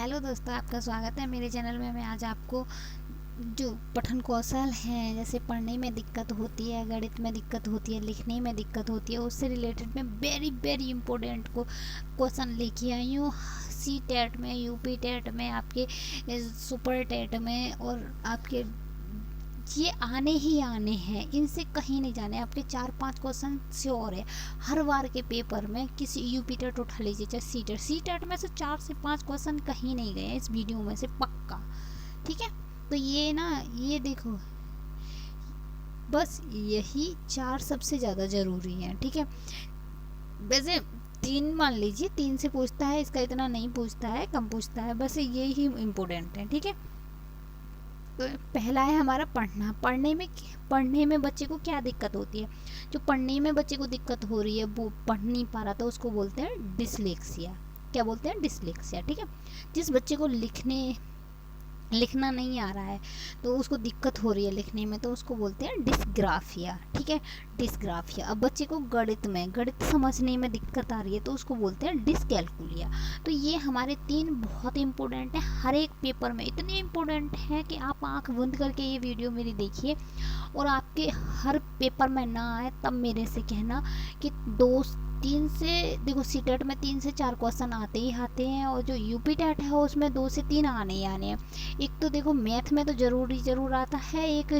Hello दोस्तों, आपका स्वागत है मेरे चैनल में। मैं आज आपको जो पठन कौशल हैं, जैसे पढ़ने में दिक्कत होती है, गणित में दिक्कत होती है, लिखने में दिक्कत होती है, उससे रिलेटेड मैं वेरी इम्पोर्टेंट क्वेश्चन लेके आई हूँ। सी टेट में, यूपी टेट में, आपके सुपर टेट में, और आपके ये आने ही आने हैं, इनसे कहीं नहीं जाने। आपके 4-5 क्वेश्चन श्योर है हर बार के पेपर में। किसी यूपी टेट उठा लीजिए, चाहे सी टेट में से 4 से 5 क्वेश्चन कहीं नहीं गए इस वीडियो में से, पक्का। ठीक है, तो ये ना, ये देखो, बस यही 4 सबसे ज़्यादा ज़रूरी है। ठीक है, वैसे 3 मान लीजिए, 3 से पूछता है, इसका इतना नहीं पूछता है, कम पूछता है, बस यही इम्पोर्टेंट है। ठीक है, तो पहला है हमारा पढ़ना। पढ़ने में बच्चे को क्या दिक्कत होती है? जो पढ़ने में बच्चे को दिक्कत हो रही है, वो पढ़ नहीं पा रहा, तो उसको बोलते हैं डिसलेक्सिया। क्या बोलते हैं? डिसलेक्सिया। ठीक है, जिस बच्चे को लिखना नहीं आ रहा है, तो उसको दिक्कत हो रही है लिखने में, तो उसको बोलते हैं डिस्ग्राफिया। ठीक है, डिस्ग्राफिया। अब बच्चे को गणित समझने में दिक्कत आ रही है, तो उसको बोलते हैं डिसकैलकुलिया। तो ये हमारे 3 बहुत इंपॉर्टेंट हैं, हर एक पेपर में इतने इंपॉर्टेंट हैं कि आप आंख बंद करके ये वीडियो मेरी देखिए, और आपके हर पेपर में ना आए तब मेरे से कहना कि 3 से, देखो सी टेट में 3 से 4 क्वेश्चन आते ही आते हैं, और जो यूपी टेट है उसमें 2 से 3 आने ही आने हैं। एक तो देखो मैथ में तो ज़रूर आता है, एक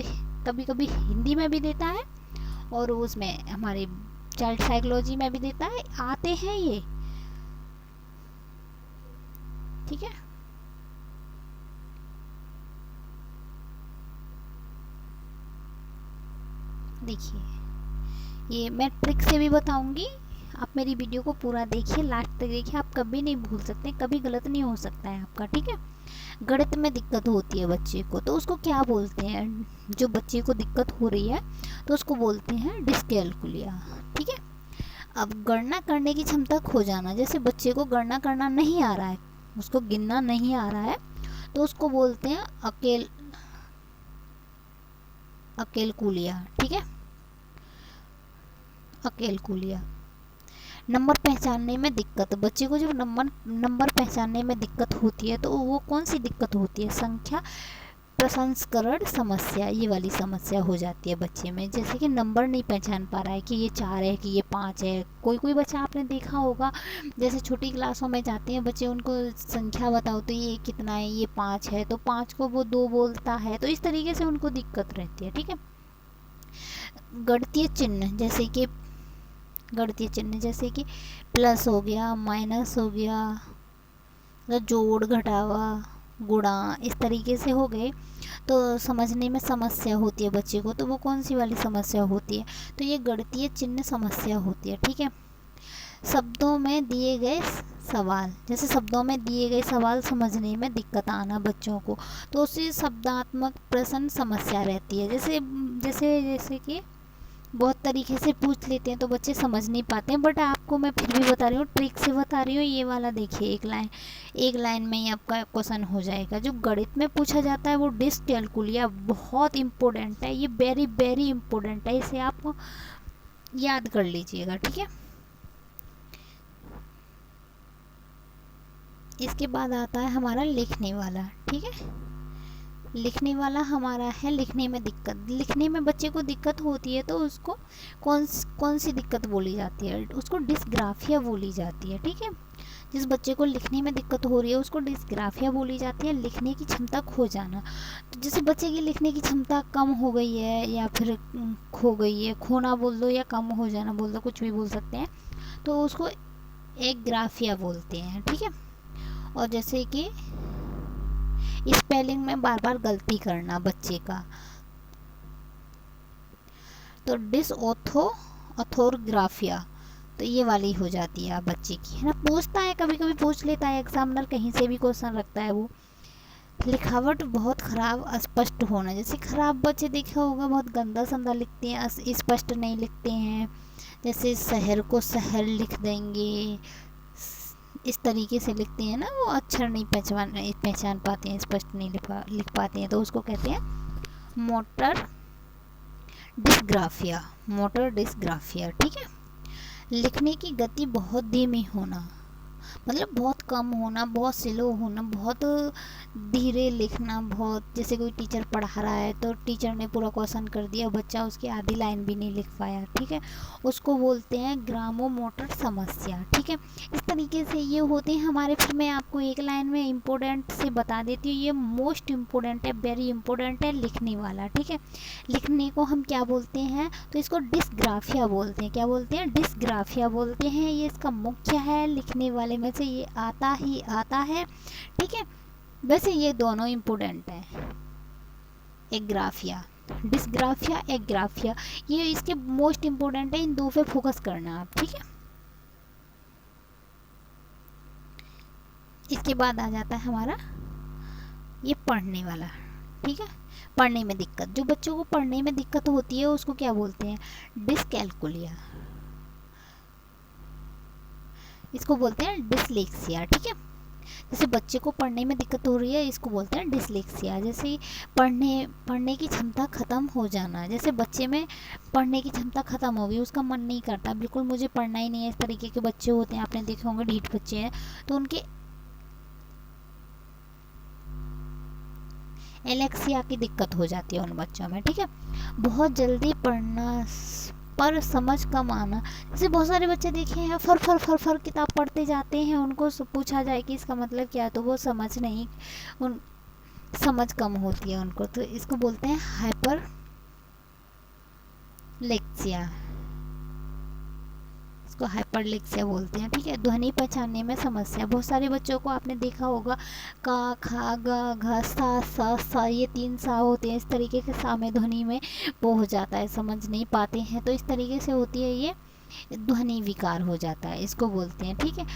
कभी कभी हिंदी में भी देता है, और उसमें हमारे चाइल्ड साइकोलॉजी में भी देता है, आते हैं ये। ठीक है, देखिए, ये मैं ट्रिक से भी बताऊंगी। आप मेरी वीडियो को पूरा देखिए, लास्ट तक देखिए, आप कभी नहीं भूल सकते, कभी गलत नहीं हो सकता है आपका। ठीक है, गणित में दिक्कत होती है बच्चे को, तो उसको क्या बोलते हैं? जो बच्चे को दिक्कत हो रही है, तो उसको बोलते हैं डिस्कैलकुलिया। ठीक है, अब गणना करने की क्षमता खो जाना, जैसे बच्चे को गणना करना नहीं आ रहा है, उसको गिनना नहीं आ रहा है, तो उसको बोलते हैं अकेलकुलिया। ठीक है, अकेलकुलिया। नंबर पहचानने में दिक्कत, बच्चे को जब नंबर पहचानने में दिक्कत होती है, तो वो कौन सी दिक्कत होती है? संख्या प्रसंस्करण समस्या, ये वाली समस्या हो जाती है बच्चे में। जैसे कि नंबर नहीं पहचान पा रहा है कि ये 4 है कि ये 5 है। कोई बच्चा आपने देखा होगा, जैसे छोटी क्लासों में जाते हैं बच्चे, उनको संख्या बताओ तो ये कितना है, ये 5 है, तो 5 को वो 2 बोलता है, तो इस तरीके से उनको दिक्कत रहती है। ठीक है, गणितीय चिन्ह जैसे कि प्लस हो गया, माइनस हो गया, जोड़ घटावा गुणा, इस तरीके से हो गए, तो समझने में समस्या होती है बच्चे को। तो वो कौन सी वाली समस्या होती है? तो ये गणितीय चिन्ह समस्या होती है। ठीक है, शब्दों में दिए गए सवाल, जैसे शब्दों में दिए गए सवाल समझने में दिक्कत आना बच्चों को, तो उसी शब्दात्मक प्रश्न समस्या रहती है। जैसे कि बहुत तरीके से पूछ लेते हैं, तो बच्चे समझ नहीं पाते हैं, बट आपको मैं फिर भी बता रही हूँ, ट्रिक से बता रही हूँ। ये वाला देखिए, एक लाइन में ही आपका क्वेश्चन हो जाएगा। जो गणित में पूछा जाता है वो डिस्कैलकुलिया बहुत इंपॉर्टेंट है, ये वेरी इंपॉर्टेंट है, इसे आप याद कर लीजिएगा। ठीक है, इसके बाद आता है हमारा लिखने वाला। ठीक है, लिखने वाला हमारा है लिखने में दिक्कत। लिखने में बच्चे को दिक्कत होती है, तो उसको कौन सी दिक्कत बोली जाती है? उसको डिस्ग्राफिया बोली जाती है। ठीक है, जिस बच्चे को लिखने में दिक्कत हो रही है उसको डिस्ग्राफिया बोली जाती है, लिखने की क्षमता खो जाना। तो जैसे बच्चे की लिखने की क्षमता कम हो गई है, या फिर खो गई है, खोना बोल दो या कम हो जाना बोल दो, कुछ भी बोल सकते हैं, तो उसको एग्राफिया बोलते हैं। ठीक है, और जैसे कि स्पेलिंग में बार गलती करना बच्चे का, तो ऑथोग्राफिया, तो ये वाली हो जाती है बच्चे की, है ना। पूछता है, कभी कभी पूछ लेता है एग्जामिनर, कहीं से भी क्वेश्चन रखता है वो। लिखावट बहुत खराब, अस्पष्ट होना, जैसे खराब बच्चे देखा होगा, बहुत गंदा संदा लिखते हैं, स्पष्ट नहीं लिखते हैं, जैसे शहर को शहर लिख देंगे, इस तरीके से लिखते हैं ना, वो अक्षर नहीं पहचान पाते हैं, स्पष्ट नहीं लिख पाते हैं, तो उसको कहते हैं मोटर डिस्ग्राफिया। ठीक है, लिखने की गति बहुत धीमी होना, मतलब बहुत कम होना, बहुत स्लो होना, बहुत धीरे लिखना, बहुत जैसे कोई टीचर पढ़ा रहा है तो टीचर ने पूरा क्वेश्चन कर दिया, बच्चा उसकी आधी लाइन भी नहीं लिख पाया, ठीक है, उसको बोलते हैं ग्रामोमोटर समस्या, ठीक है। इस तरीके से ये होते हैं हमारे। फिर मैं आपको एक लाइन में इम्पोर्टेंट से बता देती हूँ, ये मोस्ट इम्पोर्टेंट है, वेरी इंपॉर्टेंट है, लिखने वाला, ठीक है। लिखने को हम क्या बोलते हैं, तो इसको डिस्ग्राफिया बोलते हैं। क्या बोलते हैं? डिस्ग्राफिया बोलते हैं। ये इसका मुख्य है, लिखने वाले में से ये आता ही आता है, ठीक है। वैसे ये दोनों इम्पोर्टेंट हैं, एग्राफिया, डिस्ग्राफिया, एग्राफिया, ये इसके मोस्ट इम्पोर्टेंट है। इन दो पे फोकस करना आप, ठीक है। इसके बाद आ जाता है हमारा ये पढ़ने वाला, ठीक है। पढ़ने में दिक्कत, जो बच्चों को पढ़ने में दिक्कत होती है उसको क्या बोलते हैं? डिसकैलकुलिया, इसको बोलते हैं डिसलेक्सिया, ठीक है। जैसे बच्चे को पढ़ने में दिक्कत हो रही है, इसको बोलते हैं डिसलेक्सिया। जैसे पढ़ने की क्षमता ख़त्म हो जाना, जैसे बच्चे में पढ़ने की क्षमता ख़त्म हो गई, उसका मन नहीं करता, बिल्कुल मुझे पढ़ना ही नहीं है, इस तरीके के बच्चे होते हैं, आपने देखे होंगे, ढीठ बच्चे हैं, तो उनके एलेक्सिया की दिक्कत हो जाती है उन बच्चों में, ठीक है। बहुत जल्दी पढ़ना पर समझ कम आना, जैसे बहुत सारे बच्चे देखे हैं फर फर फर फर किताब पढ़ते जाते हैं, उनको पूछा जाए कि इसका मतलब क्या है तो वो समझ नहीं, उन समझ कम होती है उनको, तो इसको बोलते हैं हाइपर लेक्सिया, इसको हाइपरलेक्सिया बोलते हैं, ठीक है। ध्वनि पहचानने में समस्या, बहुत सारे बच्चों को आपने देखा होगा का, खा, ग, घ, सा, ये 3 सा होते हैं, इस तरीके के सा में ध्वनि में वो हो जाता है, समझ नहीं पाते हैं, तो इस तरीके से होती है ये ध्वनि विकार हो जाता है, इसको बोलते हैं, ठीक है।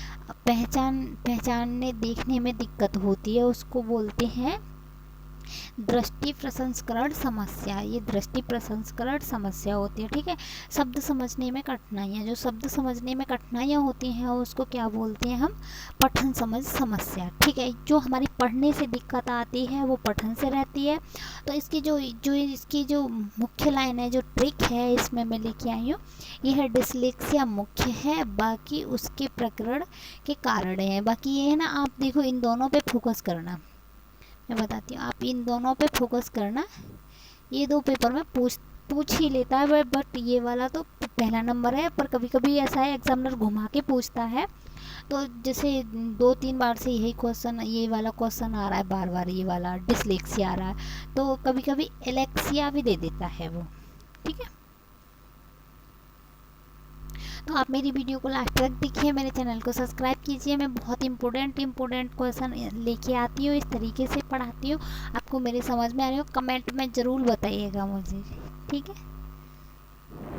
पहचानने देखने में दिक्कत होती है, उसको बोलते हैं दृष्टि प्रसंस्करण समस्या, ये दृष्टि प्रसंस्करण समस्या होती है, ठीक है। शब्द समझने में कठिनाइयाँ, जो शब्द समझने में कठिनाइयाँ होती हैं उसको क्या बोलते हैं हम? पठन समझ समस्या, ठीक है। जो हमारी पढ़ने से दिक्कत आती है वो पठन से रहती है। तो इसकी जो मुख्य लाइन है, जो ट्रिक है इसमें मैं लेके आई हूँ, ये है डिसलेक्सिया मुख्य है, बाकी उसके प्रकरण के कारण हैं। बाकी ये है ना, आप देखो इन दोनों पे फोकस करना, मैं बताती हूँ, आप इन दोनों पे फोकस करना। ये 2 पेपर में पूछ ही लेता है, बट ये वाला तो पहला नंबर है, पर कभी कभी ऐसा है एग्जामिनर घुमा के पूछता है, तो जैसे 2-3 बार से यही क्वेश्चन, ये वाला क्वेश्चन आ रहा है बार बार, ये वाला डिसलेक्सिया आ रहा है, तो कभी कभी एलेक्सिया भी दे देता है वो, ठीक है। तो आप मेरी वीडियो को लास्ट तक देखिए, मेरे चैनल को सब्सक्राइब कीजिए, मैं बहुत इंपॉर्टेंट क्वेश्चन लेके आती हूँ, इस तरीके से पढ़ाती हूँ। आपको मेरी समझ में आ रही हो, कमेंट में ज़रूर बताइएगा मुझे, ठीक है।